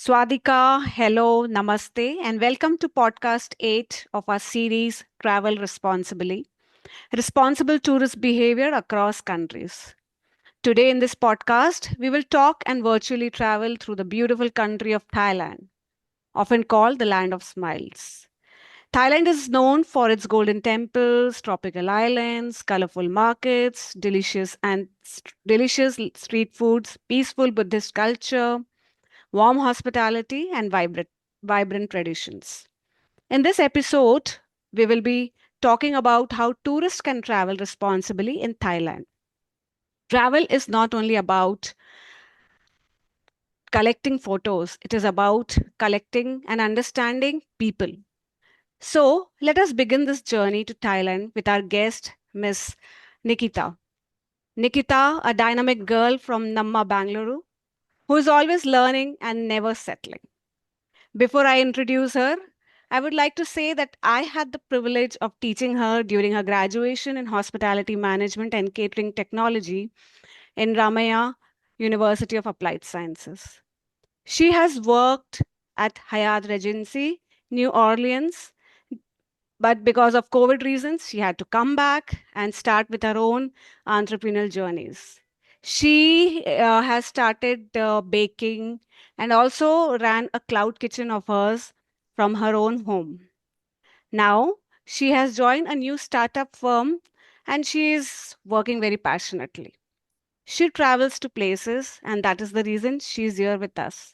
Swadika, hello, namaste, and welcome to podcast 8 of our series Travel Responsibly Responsible Tourist Behavior Across Countries. Today, in this podcast, we will talk and virtually travel through the beautiful country of Thailand, often called the Land of Smiles. Thailand is known for its golden temples, tropical islands, colorful markets, delicious street foods, peaceful Buddhist culture, warm hospitality, and vibrant traditions. In this episode, we will be talking about how tourists can travel responsibly in Thailand. Travel is not only about collecting photos, it is about collecting and understanding people. So, let us begin this journey to Thailand with our guest, Miss Nikhitha. Nikhitha, a dynamic girl from Namma, Bangalore, who is always learning and never settling. Before I introduce her, I would like to say that I had the privilege of teaching her during her graduation in hospitality management and catering technology in Ramaya University of Applied Sciences. She has worked at Hyatt Regency, New Orleans, but because of COVID reasons, she had to come back and start with her own entrepreneurial journeys. She has started baking and also ran a cloud kitchen of hers from her own home. Now, she has joined a new startup firm and she is working very passionately. She travels to places, and that is the reason she is here with us.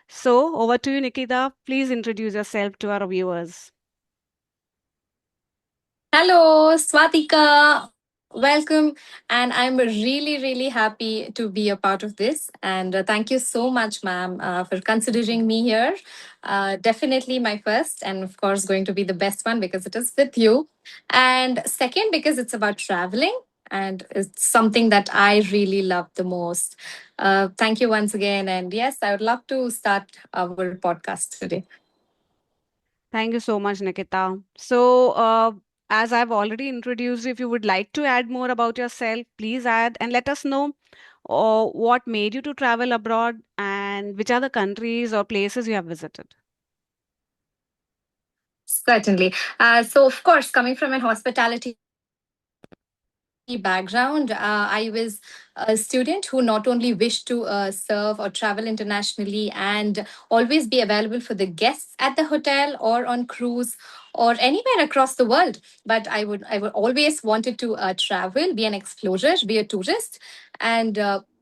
So, over to you, Nikita. Please introduce yourself to our viewers. Hello, Swatika. Welcome. And I'm really happy to be a part of this. And thank you so much, ma'am, for considering me here. Definitely my first, and of course, going to be the best one because it is with you. And second, because it's about traveling. And it's something that I really love the most. Thank you once again. And yes, I would love to start our podcast today. Thank you so much, Nikita. So, as I've already introduced, if you would like to add more about yourself, please add and let us know what made you to travel abroad and which are the countries or places you have visited. Certainly. So, of course, coming from an hospitality background, I was a student who not only wished to serve or travel internationally and always be available for the guests at the hotel or on cruise or anywhere across the world, but I would always wanted to travel, be an explorer, be a tourist, and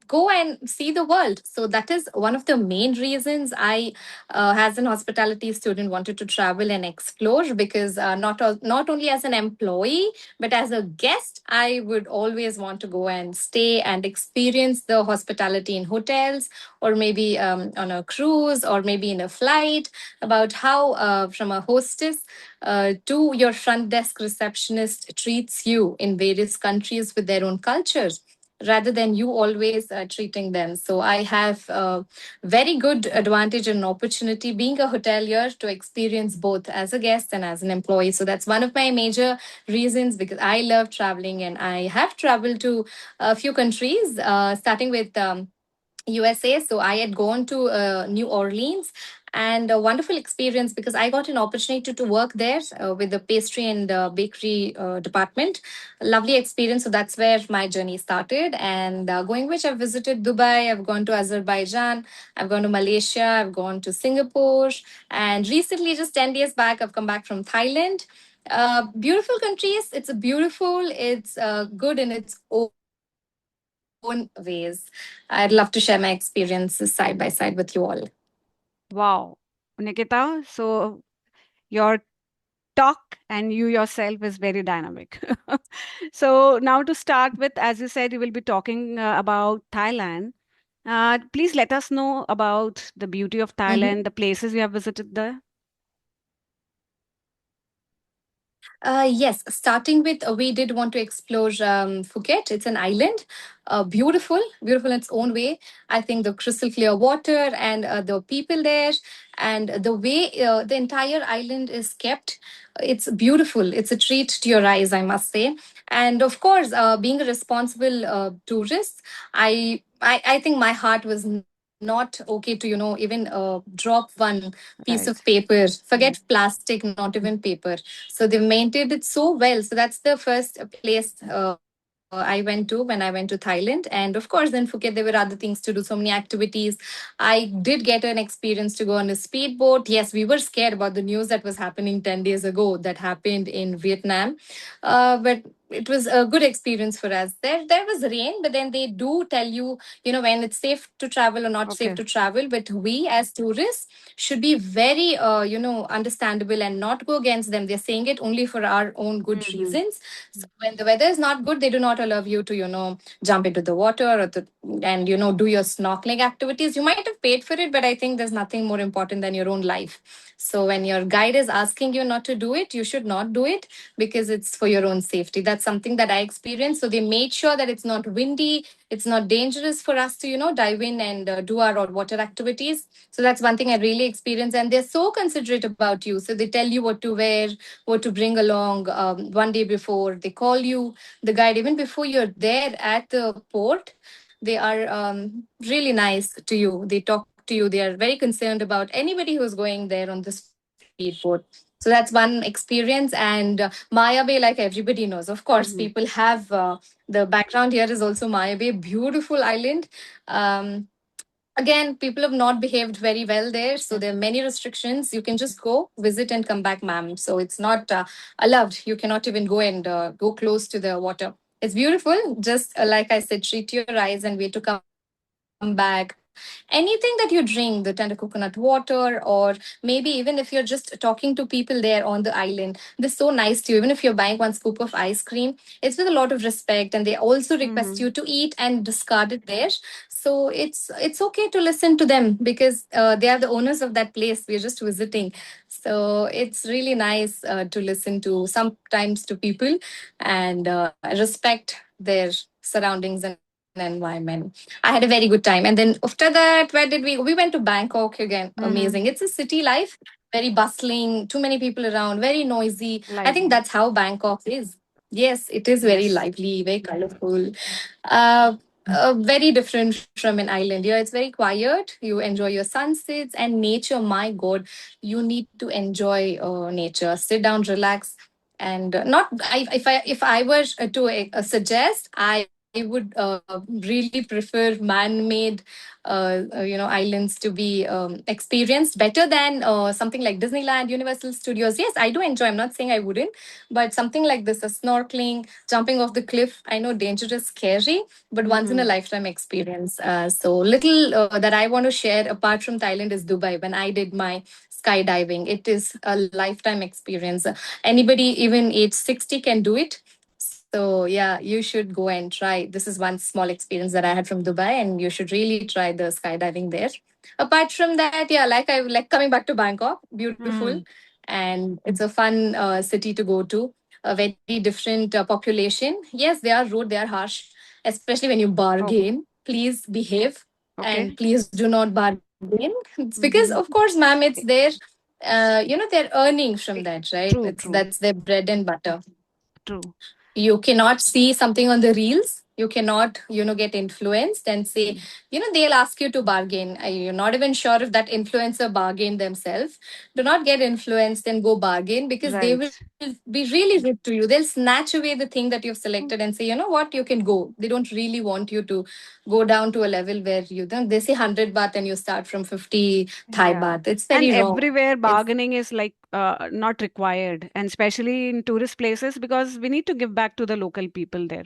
go and see the world. So that is one of the main reasons I, as an hospitality student, wanted to travel and explore because not only as an employee but as a guest, I would always want to go and stay and experience the hospitality in hotels or maybe on a cruise or maybe in a flight, about how from a hostess to your front desk receptionist treats you in various countries with their own cultures rather than you always treating them. So I have a very good advantage and opportunity being a hotelier to experience both as a guest and as an employee. So that's one of my major reasons because I love traveling and I have traveled to a few countries, starting with USA. So I had gone to New Orleans and a wonderful experience because I got an opportunity to work there with the pastry and bakery department. A lovely experience. So that's where my journey started. And going which I've visited Dubai, I've gone to Azerbaijan, I've gone to Malaysia, I've gone to Singapore. And recently, just 10 days back, I've come back from Thailand. Beautiful countries. It's a beautiful, it's good in its own ways. I'd love to share my experiences side by side with you all. Wow, Nikita. So, your talk and you yourself is very dynamic. So, now to start with, as you said, you will be talking about Thailand. Please let us know about the beauty of Thailand, the places you have visited there. Yes, starting with we did want to explore Phuket. It's an island, beautiful in its own way. I think the crystal clear water and the people there, and the way the entire island is kept, it's beautiful. It's a treat to your eyes, I must say. And of course, being a responsible tourist, I think my heart was not okay to, even drop one piece of Right. paper. Mm. Forget plastic, not even paper. So they've maintained it so well. So that's the first place I went to when I went to Thailand. And of course, in Phuket, there were other things to do, so many activities. I did get an experience to go on a speedboat. Yes, we were scared about the news that was happening 10 days ago that happened in Vietnam. But it was a good experience for us. There was rain, but then they do tell you, when it's safe to travel or not safe Okay. to travel. But we as tourists should be very, understandable and not go against them. They're saying it only for our own good Hmm. reasons. So when the weather is not good, they do not allow you to, jump into the water and, do your snorkeling activities. You might have paid for it, but I think there's nothing more important than your own life. So when your guide is asking you not to do it, you should not do it because it's for your own safety. That's something that I experienced. So they made sure that it's not windy, it's not dangerous for us to, dive in and do our water activities. So that's one thing I really experienced. And they're so considerate about you. So they tell you what to wear, what to bring along one day before. They call you, the guide, even before you're there at the port. They are really nice to you. They talk to you. They are very concerned about anybody who's going there on the speedboat. So that's one experience. And Maya Bay, like everybody knows, of course, people Hmm. have the background here is also Maya Bay, beautiful island. Um, Again, people have not behaved very well there. So Okay. there are many restrictions. You can just go, visit, and come back, ma'am. So it's not allowed. You cannot even go and go close to the water. It's beautiful. Just like I said, treat your eyes and wait to come back. Anything that you drink, the tender coconut water, or maybe even if you're just talking to people there on the island, they're so nice to you. Even if you're buying one scoop of ice cream, it's with a lot of respect, and they also request you to Hmm. eat and discard it there. So it's okay to listen to them because they are the owners of that place. We're just visiting. So it's really nice to listen to sometimes to people and respect their surroundings and environment. I had a very good time. And then after that, where did we go? We went to Bangkok again. Amazing. Hmm. It's a city life, very bustling, too many people around, very noisy. I think Lively. that's how Bangkok is. Yes, it is very Yes. lively, very colorful. Uh, very different from an island. Yeah, it's very quiet. You enjoy your sunsets and nature. My God, you need to enjoy nature. Sit down, relax, and not. If I were to suggest, I would really prefer man-made, islands to be experienced better than something like Disneyland, Universal Studios. Yes, I do enjoy. I'm not saying I wouldn't, but something like this, a snorkeling, jumping off the cliff. I know dangerous, scary, but once in a Hmm. lifetime experience. So little that I want to share apart from Thailand is Dubai. When I did my skydiving, it is a lifetime experience. Anybody even age 60 can do it. So yeah, you should go and try. This is one small experience that I had from Dubai, and you should really try the skydiving there. Apart from that, yeah, like I like coming back to Bangkok, beautiful, Hmm. and it's a fun city to go to. A very different population. Yes, they are rude, they are harsh, especially when you Oh, bargain. Please behave and okay. please do not bargain. It's because, of Hmm. course, ma'am, it's their, they're earning from that, right? True, It's true, That's their bread and butter. true. You cannot see something on the reels. You cannot, get influenced and say, Mm. they'll ask you to bargain. You're not even sure if that influencer bargained themselves. Do not get influenced and go bargain because they will Right. be really rude to you. They'll snatch away the thing that you've selected and say, you know what, you can go. They don't really want you to go down to a level where they say 100 baht and you start from 50 Thai Yeah. baht. It's And very wrong. everywhere It's bargaining is like not required, and especially in tourist places because we need to give back to the local people there.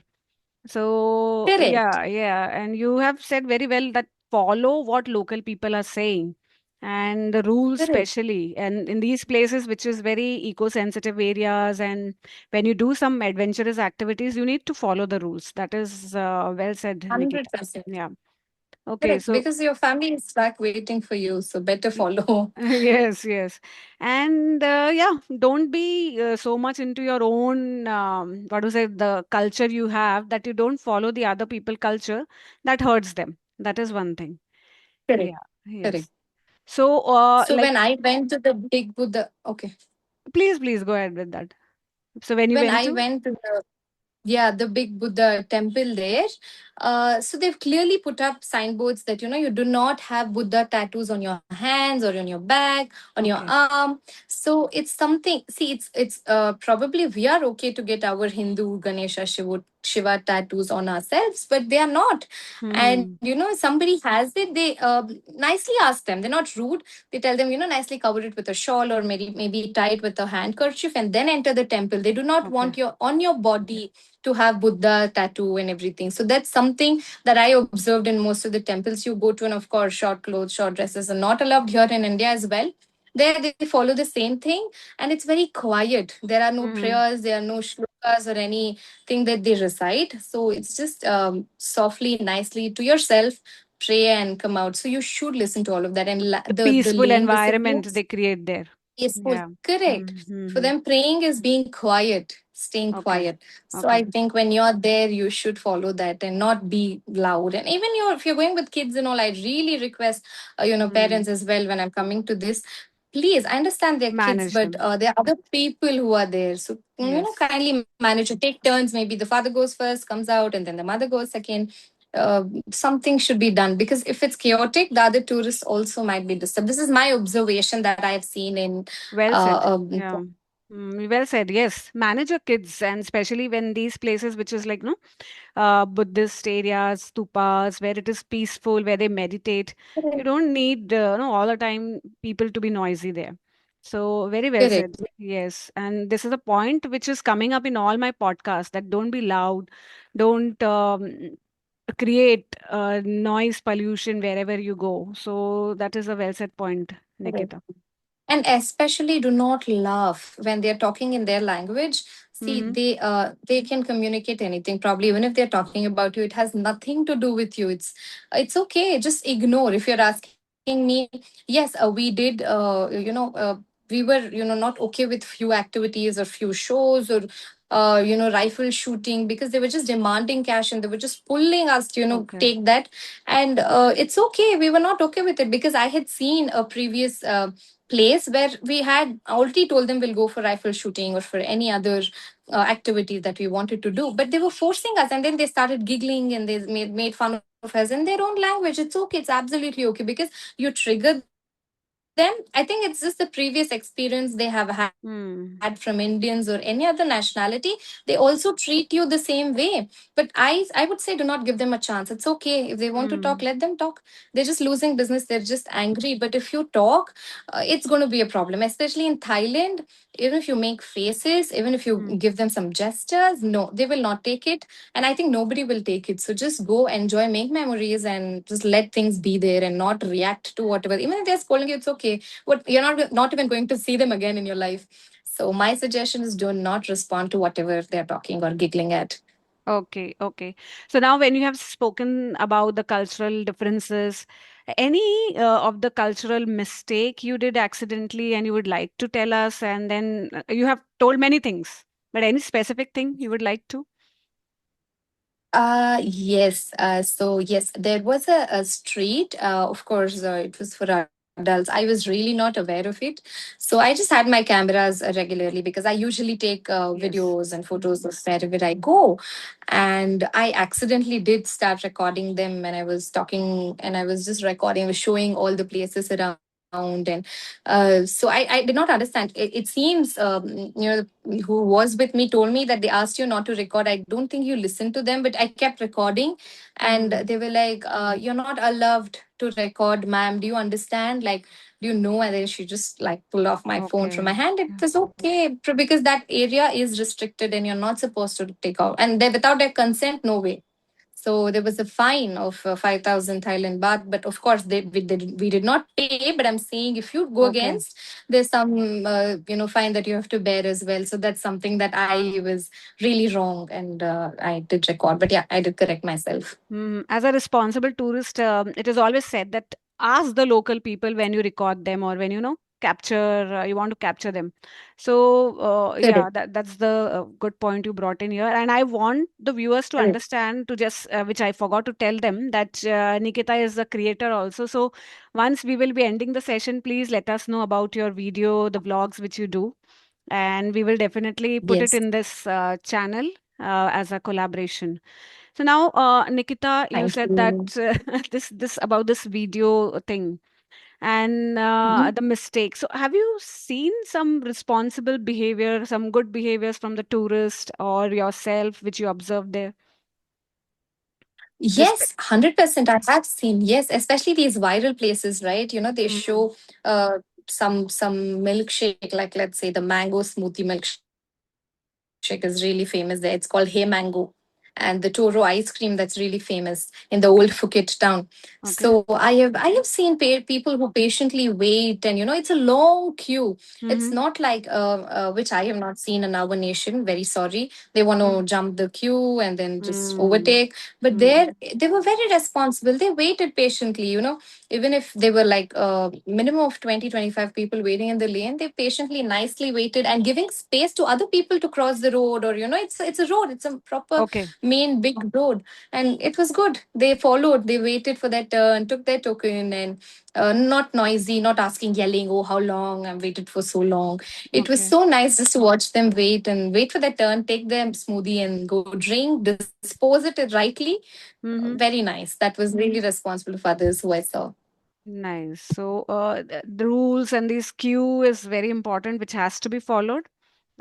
So, correct. yeah, yeah. And you have said very well that follow what local people are saying and the rules, Correct. especially. And in these places, which is very eco-sensitive areas, and when you do some adventurous activities, you need to follow the rules. That is well said, Nikita. 100%. Yeah. Okay. Correct, So, because your family is back waiting for you, so better follow. yes, yes. And yeah, don't be so much into your own, what to say, the culture you have that you don't follow the other people culture that hurts them. That is one thing. Correct. Yeah, Correct. yes. So, So like, when I went to the big Buddha, okay, please, please go ahead with that. So, when you when went I to, went to the, yeah, the big Buddha temple there, So they've clearly put up signboards that, you do not have Buddha tattoos on your hands or on your back, on your Okay. arm. So it's something. See, it's probably we are okay to get our Hindu Ganesha Shiva tattoos on ourselves, but they are not. And Hmm. somebody has it. They nicely ask them. They're not rude. They tell them, nicely cover it with a shawl, or maybe tie it with a handkerchief, and then enter the temple. They do not Okay. want your on your body to have Buddha tattoo and everything. So that's something that I observed in most of the temples you go to. And of course, short clothes, short dresses are not allowed here in India as well. There they follow the same thing, and it's very quiet. There are no Hmm. prayers, there are no shlokas or anything that they recite. So it's just softly, nicely to yourself, pray and come out. So you should listen to all of that. And The the peaceful lane environment disciplines, they create there. peaceful. Yeah. Correct. For Mm-hmm. them, praying is being quiet, staying Okay. quiet. So I Okay. think when you're there, you should follow that and not be loud. And even if you're going with kids and all, I really request, Hmm. parents as well, when I'm coming to this. Please, I understand they're kids, Manage but them. there are other people who are there. So, Yes. kindly manage to take turns. Maybe the father goes first, comes out, and then the mother goes second. Something should be done, because if it's chaotic, the other tourists also might be disturbed. This is my observation that I've seen in Well said. yeah, Yeah. Well said. Yes. Manage your kids, and especially when these places, which is like, no, Buddhist areas, stupas, where it is peaceful, where they meditate. You correct, don't need, no, all the time people to be noisy there. So, very well said. correct, Yes. And this is a point which is coming up in all my podcasts, that don't be loud, don't create noise pollution wherever you go. So, that is a well said point, correct. Nikita. And especially do not laugh when they're talking in their language. See, Mm-hmm. they can communicate anything. Probably even if they're talking about you, it has nothing to do with you. It's okay. Just ignore. If you're asking me, yes, we did. We were not okay with few activities or few shows, or rifle shooting, because they were just demanding cash and they were just pulling us to Okay. take that. And it's okay. We were not okay with it, because I had seen a previous place where we had already told them we'll go for rifle shooting or for any other activities that we wanted to do, but they were forcing us, and then they started giggling and they made fun of us in their own language. It's okay, it's absolutely okay, because you trigger them. I think it's just the previous experience they have had from Indians or any other Hmm. nationality. They also treat you the same way. But I would say do not give them a chance. It's okay. If they want to talk, let them talk. They're just Hmm. losing business, they're just angry. But if you talk, it's going to be a problem, especially in Thailand. Even if you make faces, even if you give them some Hmm. gestures, no, they will not take it. And I think nobody will take it. So just go, enjoy, make memories, and just let things be there and not react to whatever. Even if they're scolding you, it's okay. What not even going to see them again in your life. So my suggestion is do not respond to whatever they're talking or giggling at. Okay, okay. So now, when you have spoken about the cultural differences, any of the cultural mistake you did accidentally and you would like to tell us, and then you have told many things, but any specific thing you would like to? Yes. So yes, there was a street. Of course, it was for adults. I was really not aware of it. So I just had my cameras regularly, because I usually take Yes. videos and photos of wherever I go. And I accidentally did start recording them, and I was talking, and I was just recording, I was showing all the places around. And so I did not understand. It seems, who was with me told me that they asked you not to record. I don't think you listened to them, but I kept recording, and Hmm. they were like, "You're not allowed to record, ma'am. Do you understand? Like, do you know?" And then she just like pulled off my phone from Okay. my hand. It was okay, because that area is restricted, and you're not supposed to take out. And they, without their consent, no way. So there was a fine of 5,000 Thailand baht, but of course we did not pay. But I'm saying, if you go Okay. against, there's some fine that you have to bear as well. So that's something that I was really wrong, and I did record. But yeah, I did correct myself. As a responsible tourist, it is always said that ask the local people when you record them, or when capture, you want to capture them. So yeah, Correct. that's the good point you brought in here, and I want the viewers to Correct. understand, to just which I forgot to tell them, that Nikita is a creator also. So once we will be ending the session, please let us know about your video, the vlogs which you do, and we will definitely put it Yes. in this channel as a collaboration. So now, Nikita, you Thank said that you. this about this video thing and Mhm. the mistake. So have you seen some responsible behavior, some good behaviors from the tourist or yourself, which you observed there? Respect. Yes, 100%. I have seen. Yes, especially these viral places, right? You know, they Mm, show some milkshake, like let's say the mango smoothie milkshake is really famous there. It's called Hey Mango. And the Toro ice cream that's really famous in the old Phuket town. So okay. I have seen people who patiently wait, and you know it's a long queue. It's Mm-hmm. not like which I have not seen in our nation. Very sorry, they want to jump the queue and then just Mm-hmm. overtake. But there they were very responsible. They waited patiently. You know, even if they were like minimum of 20-25 people waiting in the lane, they patiently nicely waited and giving space to other people to cross the road. Or you know, it's a road, it's a proper Okay. main big road, and it was good. They followed, they waited for their turn, took their token, and not noisy, not asking, yelling, oh how long I've waited for so long. It was Okay. so nice just to watch them wait and wait for their turn, take their smoothie and go drink, dispose it rightly. Mm-hmm. Very nice. That was really responsible of others who I saw. Nice. So, the rules and this queue is very important, which has to be followed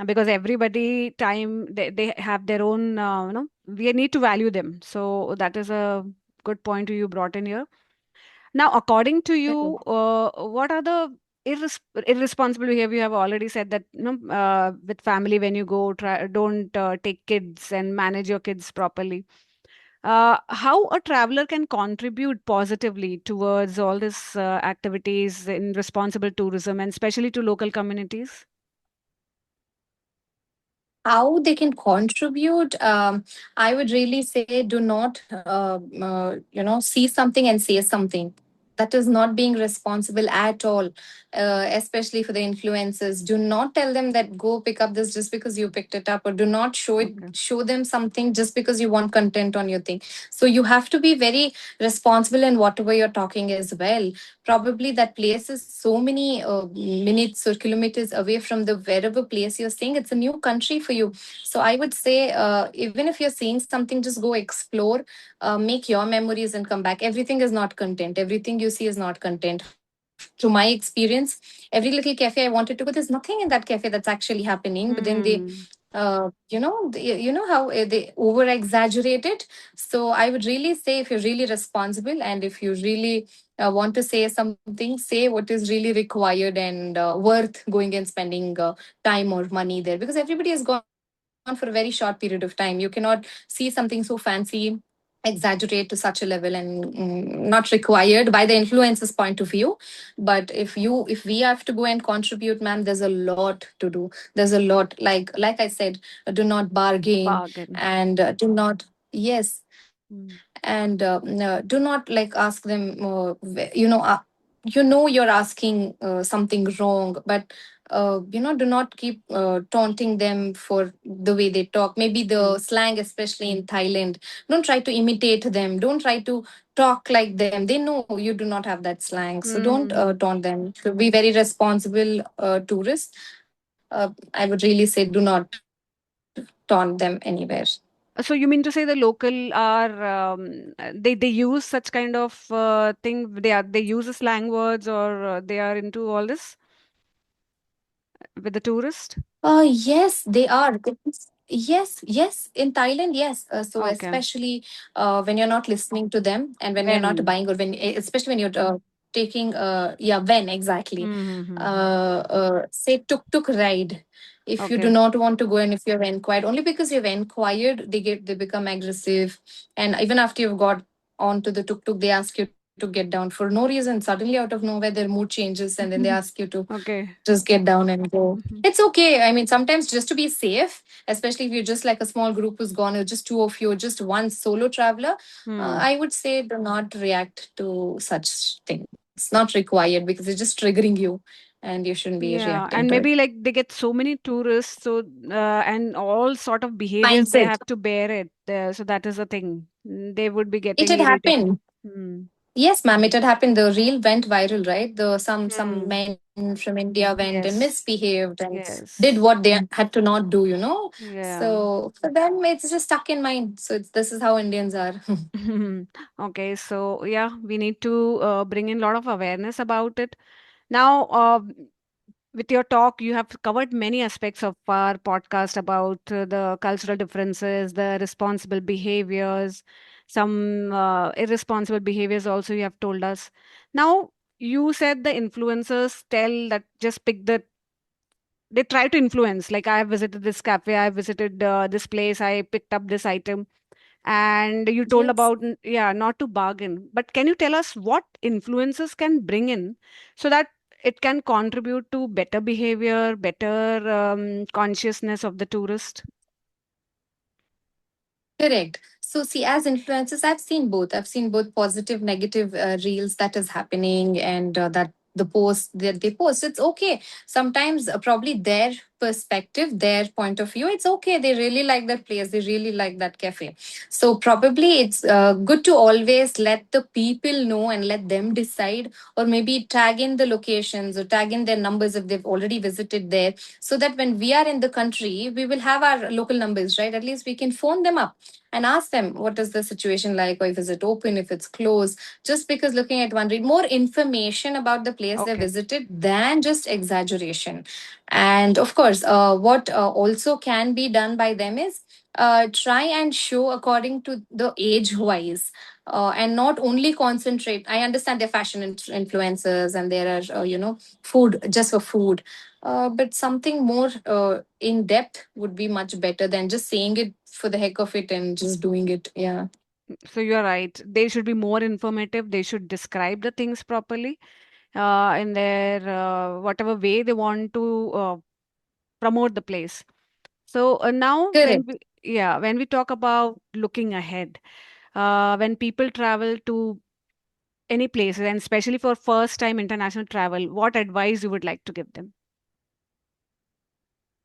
because everybody time they have their own, we need to value them. So that is a good point you brought in here. Now, according to you, what are the irresponsible behavior? You have already said that, with family when you go, don't take kids and manage your kids properly. How a traveler can contribute positively towards all these activities in responsible tourism and especially to local communities? How they can contribute, I would really say do not you know, see something and say something. That is not being responsible at all. Especially for the influencers, do not tell them that go pick up this just because you picked it up, or do not Okay. show them something just because you want content on your thing. So you have to be very responsible in whatever you're talking as well. Probably that place is so many minutes or kilometers away from the wherever place you're staying. It's a new country for you. So I would say, even if you're seeing something, just go explore, make your memories and come back. Everything is not content. Everything you see is not content. Through my experience, every little cafe I wanted to go, there's nothing in that cafe that's actually happening. But then they, Hmm. you know how they over exaggerate it. So I would really say, if you're really responsible and if you really want to say something, say what is really required and worth going and spending time or money there, because everybody has gone for a very short period of time. You cannot see something so fancy, exaggerate to such a level, and not required by the influencer's point of view. But if we have to go and contribute, ma'am, there's a lot to do. There's a lot, like I said, do not bargain, Bargain. and do not, yes, Mm. and do not like ask them, you know you're asking something wrong, but you know, do not keep taunting them for the way they talk, maybe the Mm. slang, especially in Thailand. Don't try to imitate them, don't try to talk like them. They know you do not have that slang, so don't Mm-hmm. taunt them. To be very responsible tourist, I would really say do not taunt them anywhere. So you mean to say the local are they use such kind of thing? They use the slang words or they are into all this with the tourist? Yes, they are. Yes, yes. In Thailand, yes. So Okay. especially when you're not listening to them, and when you're not When? buying, or when, especially when you're taking, yeah, when exactly. Mm-hmm. Say tuk ride. If you do Okay. not want to go, and if you're inquired, only because you've inquired, they become aggressive, and even after you've got onto the tuk, they ask you to get down for no reason. Suddenly, out of nowhere, their mood changes, and then they ask you to Okay. just get down and go. Mhm. It's okay. I mean, sometimes just to be safe, especially if you're just like a small group who's gone, or just two of you, or just one solo traveler, Hmm. I would say do not react to such things. Not required, because it's just triggering you, and you shouldn't be Yeah, reacting to and it. maybe like they get so many tourists, so and all sort of behaviors they Mindset. have to bear it. So that is the thing. They would be It had getting irritated. happened. Hmm. Yes, ma'am, it had happened. The reel went viral, right? The some Hmm. men from India went and Yes. misbehaved and did Yes. what they had to not do, you know. Yeah. So for them, it's just stuck in mind. So this is how Indians are. Okay, so yeah, we need to bring in a lot of awareness about it. Now, with your talk, you have covered many aspects of our podcast about the cultural differences, the responsible behaviors, some irresponsible behaviors also you have told us. Now, you said the influencers tell that just pick the, they try to influence, like I have visited this cafe, I have visited this place, I picked up this item, and you told Yes. about yeah, not to bargain, but can you tell us what influences can bring in so that it can contribute to better behavior, better consciousness of the tourist? Correct. So, see, as influencers, I've seen both. I've seen both positive, negative reels that is happening, and that the post that they post. It's okay. Sometimes, probably their perspective, their point of view, it's okay. They really like that place. They really like that cafe. So, probably it's good to always let the people know and let them decide, or maybe tag in the locations or tag in their numbers if they've already visited there, so that when we are in the country, we will have our local numbers, right? At least we can phone them up and ask them what is the situation like, or if is it open, if it's closed. Just because looking at one read more information about the place they Okay. visited than just exaggeration. And of course, what also can be done by them is try and show according to the age wise, and not only concentrate. I understand they're fashion influencers and there are food just for food, but something more in depth would be much better than just saying it for the heck of it and just doing it. Yeah. So you're right, they should be more informative, they should describe the things properly in their whatever way they want to promote the place. So now when Correct. we, yeah, when we talk about looking ahead, when people travel to any places, and especially for first time international travel, what advice you would like to give them?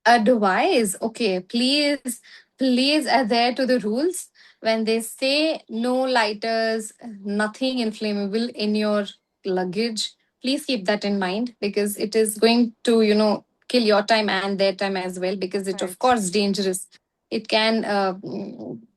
Advice. Okay, please adhere to the rules. When they say no lighters, nothing inflammable in your luggage, please keep that in mind, because it is going to kill your time and their time as well, because it of Right. course dangerous. It can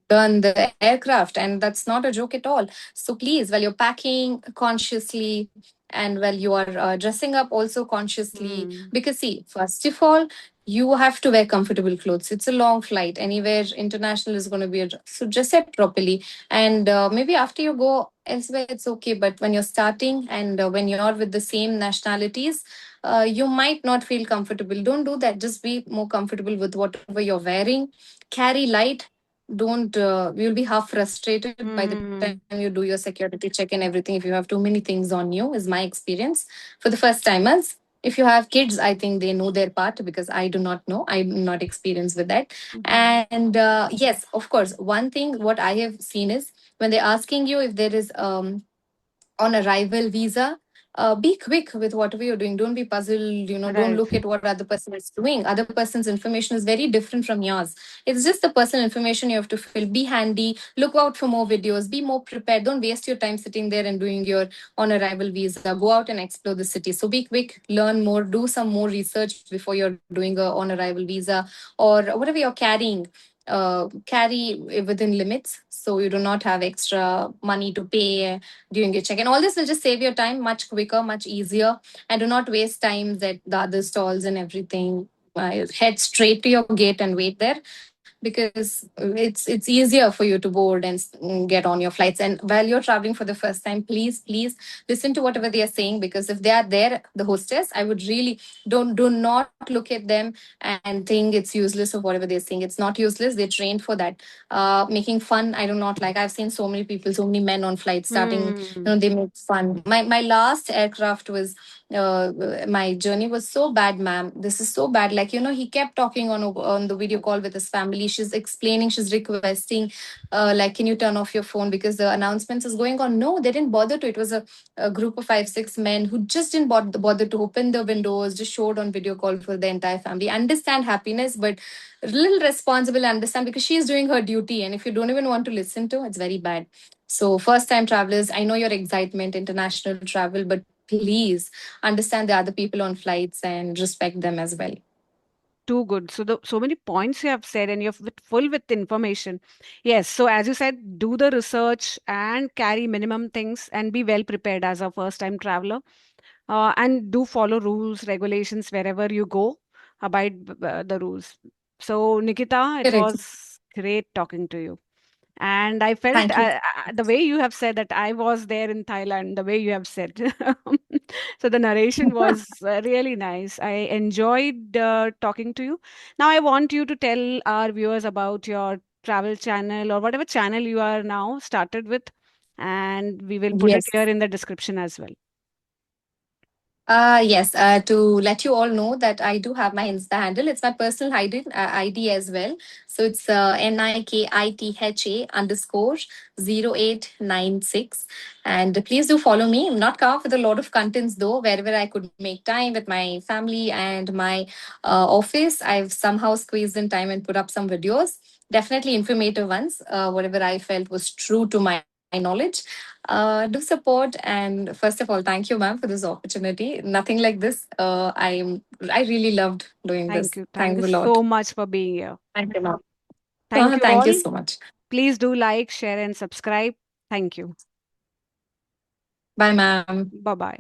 burn the aircraft, and that's not a joke at all. So please, while you're packing, consciously, and while you are dressing up, also consciously, Hmm. because see, first of all, you have to wear comfortable clothes. It's a long flight. Anywhere international is going to be so dress it properly. And maybe after you go elsewhere, it's okay. But when you're starting and when you're with the same nationalities, you might not feel comfortable. Don't do that. Just be more comfortable with whatever you're wearing. Carry light. Don't You'll be half frustrated by the time you do Hmm. your security check and everything if you have too many things on you, is my experience for the first timers. If you have kids, I think they know their part, because I do not know. I'm not experienced with that. Hmm. And yes, of course, one thing what I have seen is when they're asking you if there is on arrival visa, be quick with whatever you're doing. Don't be puzzled, don't Right. look at what other person is doing. Other person's information is very different from yours. It's just the personal information you have to fill. Be handy, look out for more videos, be more prepared. Don't waste your time sitting there and doing your on arrival visa. Go out and explore the city. So be quick, learn more, do some more research before you're doing a on arrival visa, or whatever you're carrying. Carry within limits, so you do not have extra money to pay during your check. And all this will just save your time much quicker, much easier. And do not waste times at the other stalls and everything. Head straight to your gate and wait there, because it's easier for you to board and get on your flights. And while you're traveling for the first time, please listen to whatever they are saying, because if they are there, the hostess, I would really do not look at them and think it's useless or whatever they're saying. It's not useless. They're trained for that. Making fun, I do not like. I've seen so many people, so many men on flights starting, Hmm. they make fun. My last aircraft was my journey was so bad, ma'am. This is so bad. Like, he kept talking on the video call with his family. She's explaining, she's requesting, like, can you turn off your phone because the announcements is going on. No, they didn't bother to. It was a group of 5 6 men who just didn't bother to open the windows, just showed on video call for the entire family. Understand happiness, but a little responsible, understand, because she's doing her duty. And if you don't even want to listen to, it's very bad. So, first time travelers, I know your excitement, international travel, but please understand the other people on flights and respect them as well. Too good. So many points you have said, and you're full with information. Yes. So as you said, do the research and carry minimum things and be well prepared as a first time traveler. And do follow rules, regulations wherever you go. Abide the rules. So Nikita, it Correct. was great talking to you. And I felt Thank you. the way you have said that I was there in Thailand, the way you have said. So the narration was really nice. I enjoyed talking to you. Now I want you to tell our viewers about your travel channel or whatever channel you are now started with, and we will put it Yes. here in the description as well. Yes, to let you all know that I do have my Insta handle. It's my personal ID as well. So it's Nikitha_0896. And please do follow me. I'm not come up with a lot of contents though, wherever I could make time with my family and my office. I've somehow squeezed in time and put up some videos. Definitely informative ones, whatever I felt was true to my knowledge. Do support, and first of all, thank you, ma'am, for this opportunity. Nothing like this. I really loved doing Thank this. you. Thank Thanks you a lot. so much for being here. Thank you, ma'am. Thank you Thank you all. so much. Please do like, share, and subscribe. Thank you. Bye, ma'am. Bye bye.